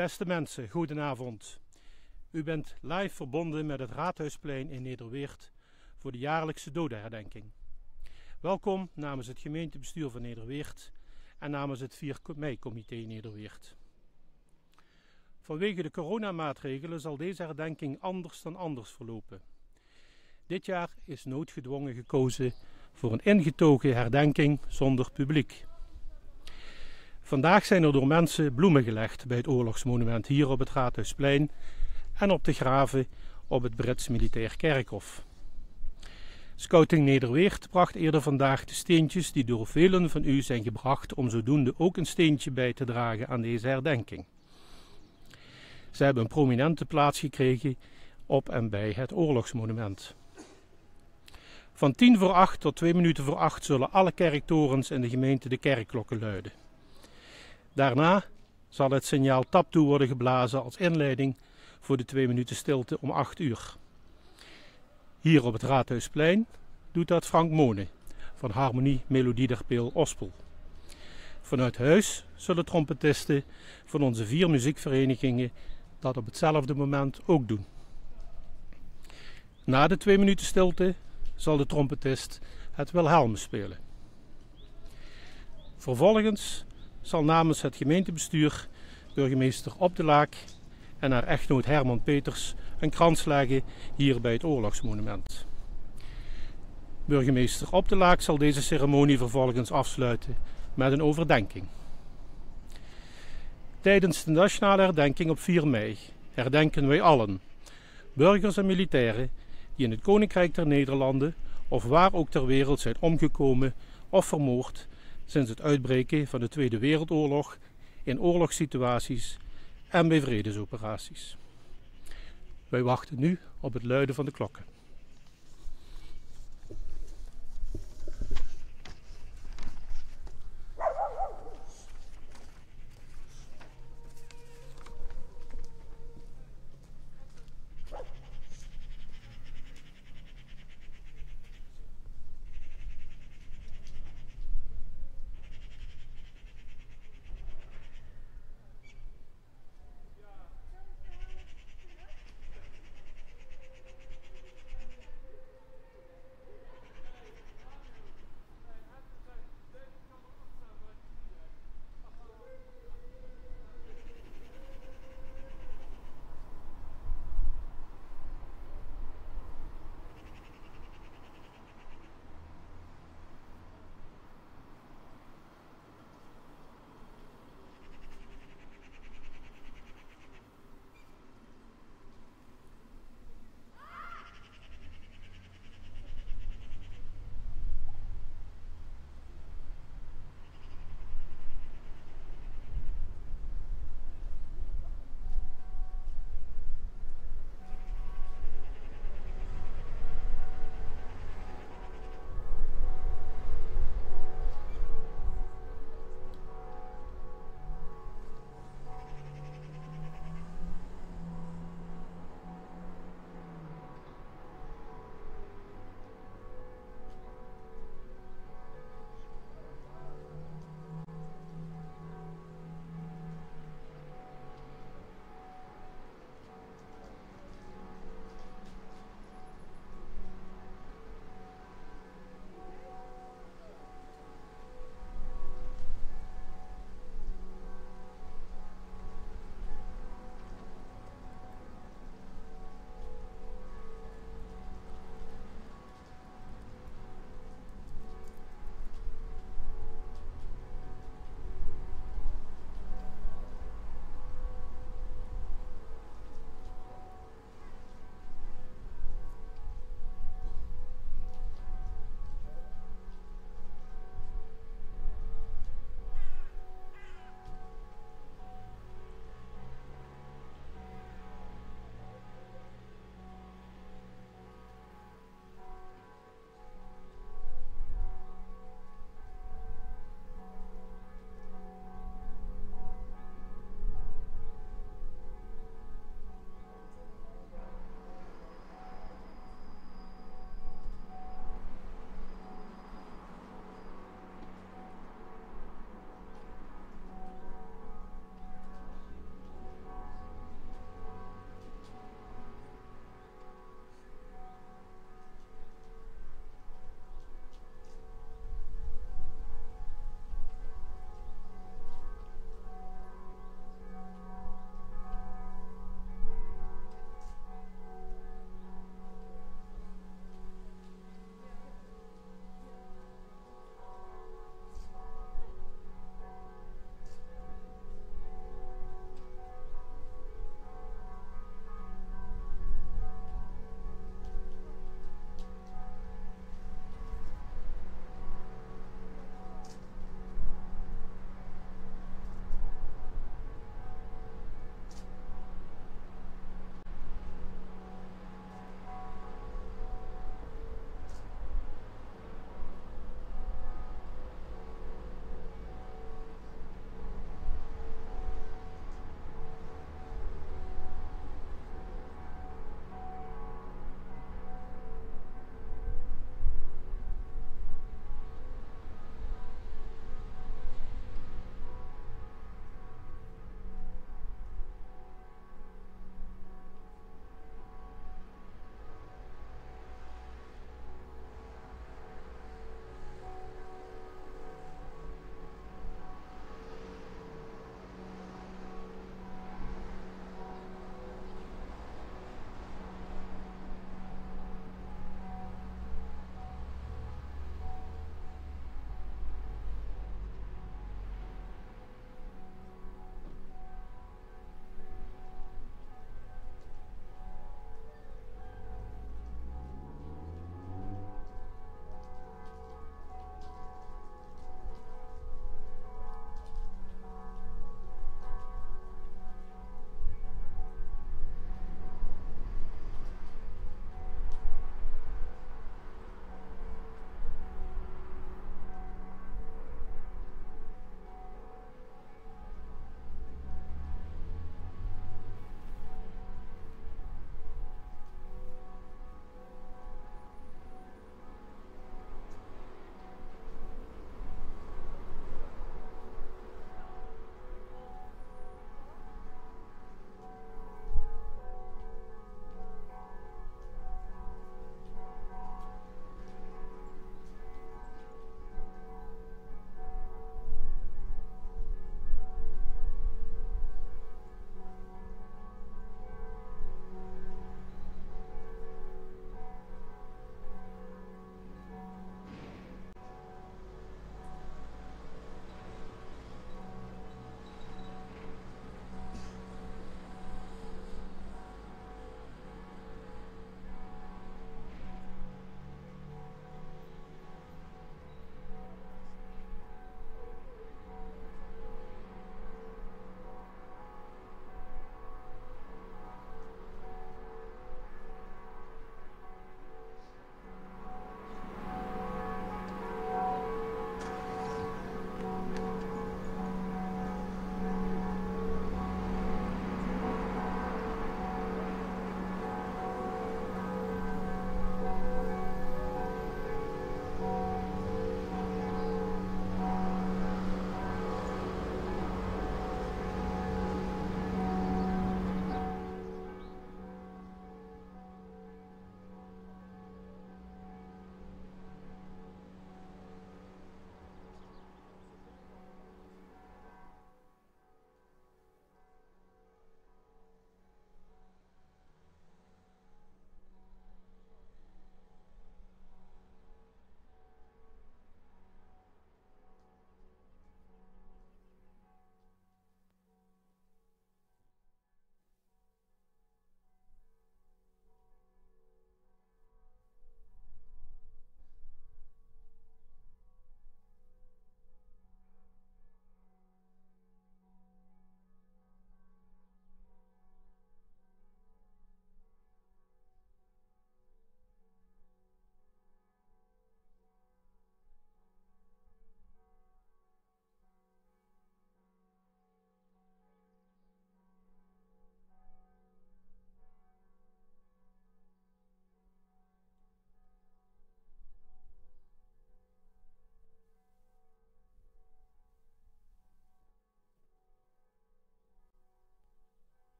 Beste mensen, goedenavond. U bent live verbonden met het Raadhuisplein in Nederweert voor de jaarlijkse dodenherdenking. Welkom namens het gemeentebestuur van Nederweert en namens het 4 mei-comité Nederweert. Vanwege de coronamaatregelen zal deze herdenking anders dan anders verlopen. Dit jaar is noodgedwongen gekozen voor een ingetogen herdenking zonder publiek. Vandaag zijn er door mensen bloemen gelegd bij het oorlogsmonument hier op het Raadhuisplein en op de graven op het Brits Militair Kerkhof. Scouting Nederweert bracht eerder vandaag de steentjes die door velen van u zijn gebracht om zodoende ook een steentje bij te dragen aan deze herdenking. Ze hebben een prominente plaats gekregen op en bij het oorlogsmonument. Van 7:50 tot 7:02 zullen alle kerktorens in de gemeente de kerkklokken luiden. Daarna zal het signaal taptoe worden geblazen als inleiding voor de 2 minuten stilte om 8:00. Hier op het Raadhuisplein doet dat Frank Mone van Harmonie Melodie der Peel Ospel. Vanuit huis zullen trompetisten van onze 4 muziekverenigingen dat op hetzelfde moment ook doen. Na de 2 minuten stilte zal de trompetist het Wilhelm spelen. Vervolgens zal namens het gemeentebestuur burgemeester Op de Laak en haar echtgenoot Herman Peters een krans leggen hier bij het oorlogsmonument. Burgemeester Op de Laak zal deze ceremonie vervolgens afsluiten met een overdenking. Tijdens de nationale herdenking op 4 mei herdenken wij allen, burgers en militairen die in het Koninkrijk der Nederlanden of waar ook ter wereld zijn omgekomen of vermoord sinds het uitbreken van de Tweede Wereldoorlog in oorlogssituaties en bij vredesoperaties. Wij wachten nu op het luiden van de klokken.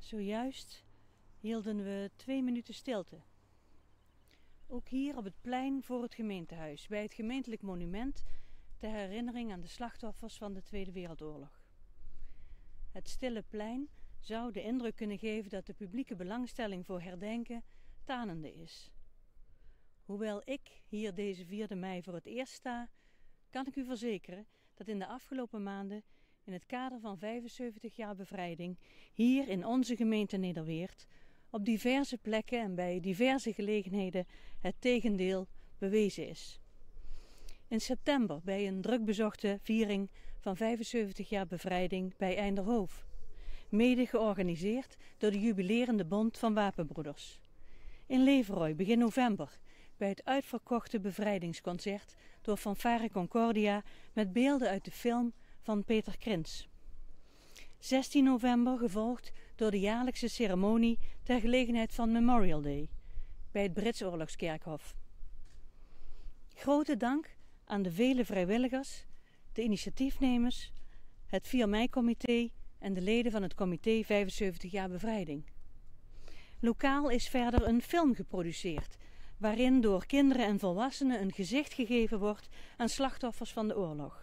Zojuist hielden we 2 minuten stilte. Ook hier op het plein voor het gemeentehuis, bij het gemeentelijk monument ter herinnering aan de slachtoffers van de Tweede Wereldoorlog. Het stille plein zou de indruk kunnen geven dat de publieke belangstelling voor herdenken tanende is. Hoewel ik hier deze 4e mei voor het eerst sta, kan ik u verzekeren dat in de afgelopen maanden in het kader van 75 jaar bevrijding hier in onze gemeente Nederweert op diverse plekken en bij diverse gelegenheden het tegendeel bewezen is. In september bij een drukbezochte viering van 75 jaar bevrijding bij Einderhoof, mede georganiseerd door de jubilerende Bond van Wapenbroeders. In Leveroy begin november bij het uitverkochte bevrijdingsconcert door Fanfare Concordia met beelden uit de film van Peter Krins. 16 november gevolgd door de jaarlijkse ceremonie ter gelegenheid van Memorial Day bij het Brits Oorlogskerkhof. Grote dank aan de vele vrijwilligers, de initiatiefnemers, het 4 mei-comité en de leden van het comité 75 jaar bevrijding. Lokaal is verder een film geproduceerd, waarin door kinderen en volwassenen een gezicht gegeven wordt aan slachtoffers van de oorlog.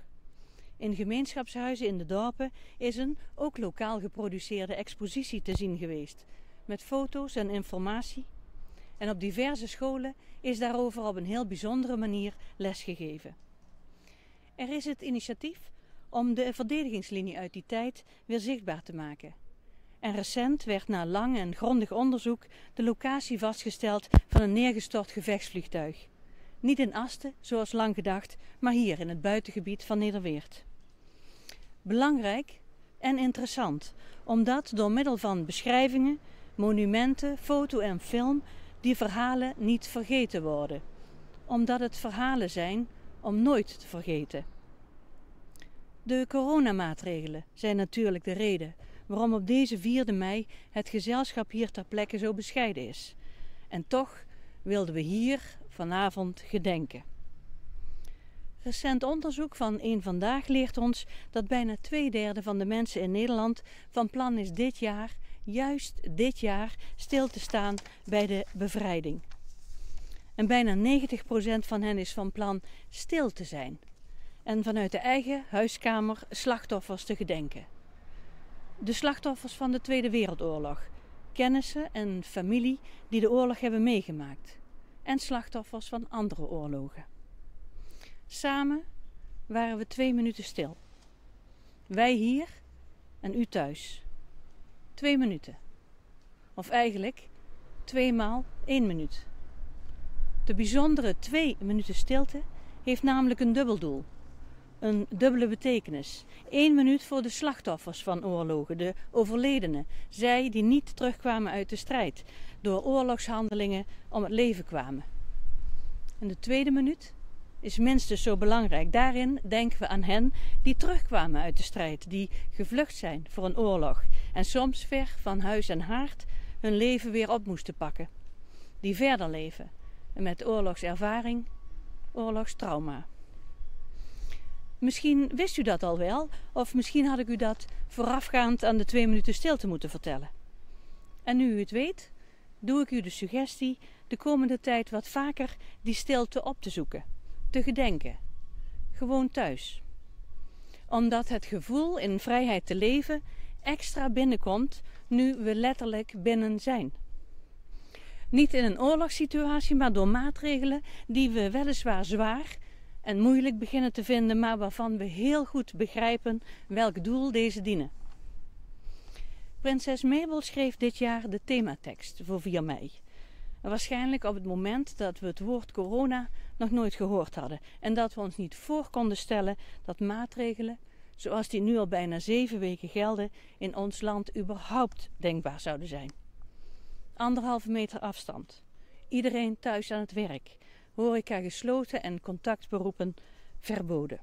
In gemeenschapshuizen in de dorpen is een ook lokaal geproduceerde expositie te zien geweest, met foto's en informatie. En op diverse scholen is daarover op een heel bijzondere manier lesgegeven. Er is het initiatief om de verdedigingslinie uit die tijd weer zichtbaar te maken. En recent werd na lang en grondig onderzoek de locatie vastgesteld van een neergestort gevechtsvliegtuig. Niet in Asten, zoals lang gedacht, maar hier in het buitengebied van Nederweert. Belangrijk en interessant, omdat door middel van beschrijvingen, monumenten, foto en film die verhalen niet vergeten worden. Omdat het verhalen zijn om nooit te vergeten. De coronamaatregelen zijn natuurlijk de reden waarom op deze 4e mei het gezelschap hier ter plekke zo bescheiden is. En toch wilden we hier vanavond gedenken. Recent onderzoek van Eén Vandaag leert ons dat bijna 2/3 van de mensen in Nederland van plan is dit jaar, juist dit jaar, stil te staan bij de bevrijding. En bijna 90% van hen is van plan stil te zijn en vanuit de eigen huiskamer slachtoffers te gedenken. De slachtoffers van de Tweede Wereldoorlog, kennissen en familie die de oorlog hebben meegemaakt en slachtoffers van andere oorlogen. Samen waren we 2 minuten stil. Wij hier en u thuis. 2 minuten. Of eigenlijk 2 maal 1 minuut. De bijzondere 2 minuten stilte heeft namelijk een dubbel doel. Een dubbele betekenis. 1 minuut voor de slachtoffers van oorlogen, de overledenen. Zij die niet terugkwamen uit de strijd, door oorlogshandelingen om het leven kwamen. En de tweede minuut is minstens zo belangrijk. Daarin denken we aan hen die terugkwamen uit de strijd, die gevlucht zijn voor een oorlog en soms ver van huis en haard hun leven weer op moesten pakken. Die verder leven en met oorlogservaring, oorlogstrauma. Misschien wist u dat al wel, of misschien had ik u dat voorafgaand aan de 2 minuten stilte moeten vertellen. En nu u het weet, doe ik u de suggestie de komende tijd wat vaker die stilte op te zoeken, te gedenken, gewoon thuis. Omdat het gevoel in vrijheid te leven extra binnenkomt nu we letterlijk binnen zijn. Niet in een oorlogssituatie, maar door maatregelen die we weliswaar zwaar en moeilijk beginnen te vinden, maar waarvan we heel goed begrijpen welk doel deze dienen. Prinses Mabel schreef dit jaar de thematekst voor 4 mei. Waarschijnlijk op het moment dat we het woord corona nog nooit gehoord hadden en dat we ons niet voor konden stellen dat maatregelen, zoals die nu al bijna 7 weken gelden, in ons land überhaupt denkbaar zouden zijn. 1,5 meter afstand, iedereen thuis aan het werk, horeca gesloten en contactberoepen verboden.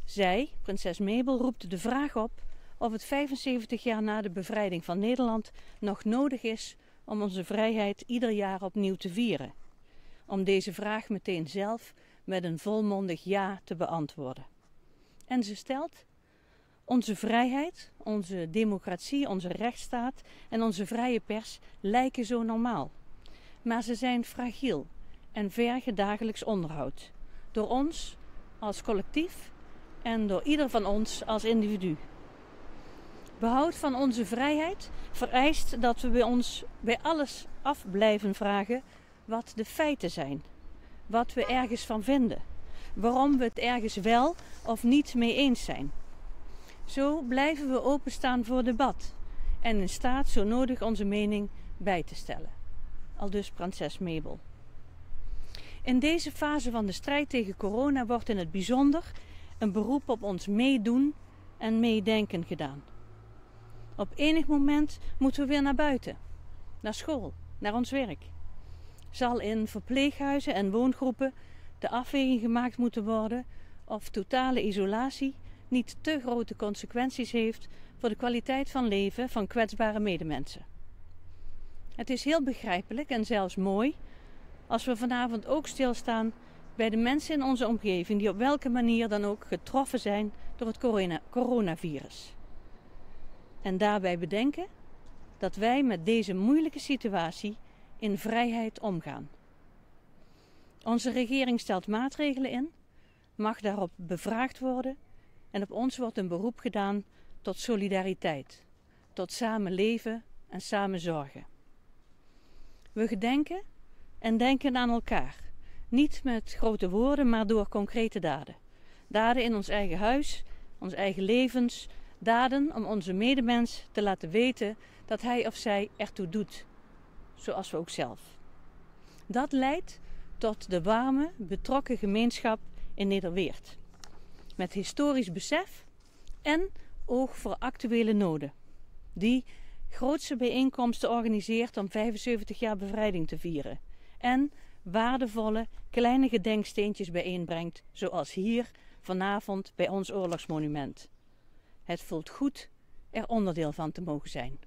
Zij, prinses Mabel, roept de vraag op of het 75 jaar na de bevrijding van Nederland nog nodig is om onze vrijheid ieder jaar opnieuw te vieren. Om deze vraag meteen zelf met een volmondig ja te beantwoorden. En ze stelt: Onze vrijheid, onze democratie, onze rechtsstaat en onze vrije pers lijken zo normaal. Maar ze zijn fragiel en vergen dagelijks onderhoud. Door ons als collectief en door ieder van ons als individu. Behoud van onze vrijheid vereist dat we bij alles af blijven vragen wat de feiten zijn. Wat we ergens van vinden. Waarom we het ergens wel of niet mee eens zijn. Zo blijven we openstaan voor debat en in staat zo nodig onze mening bij te stellen. Aldus Prinses Mabel. In deze fase van de strijd tegen corona wordt in het bijzonder een beroep op ons meedoen en meedenken gedaan. Op enig moment moeten we weer naar buiten, naar school, naar ons werk. Zal in verpleeghuizen en woongroepen de afweging gemaakt moeten worden of totale isolatie niet te grote consequenties heeft voor de kwaliteit van leven van kwetsbare medemensen. Het is heel begrijpelijk en zelfs mooi als we vanavond ook stilstaan bij de mensen in onze omgeving die op welke manier dan ook getroffen zijn door het coronavirus. En daarbij bedenken dat wij met deze moeilijke situatie in vrijheid omgaan. Onze regering stelt maatregelen in, mag daarop bevraagd worden en op ons wordt een beroep gedaan tot solidariteit, tot samen leven en samen zorgen. We gedenken en denken aan elkaar, niet met grote woorden, maar door concrete daden. Daden in ons eigen huis, ons eigen levens, daden om onze medemens te laten weten dat hij of zij ertoe doet, zoals we ook zelf. Dat leidt tot de warme, betrokken gemeenschap in Nederweert. Met historisch besef en oog voor actuele noden. Die grootse bijeenkomsten organiseert om 75 jaar bevrijding te vieren. En waardevolle kleine gedenksteentjes bijeenbrengt, zoals hier vanavond bij ons oorlogsmonument. Het voelt goed er onderdeel van te mogen zijn.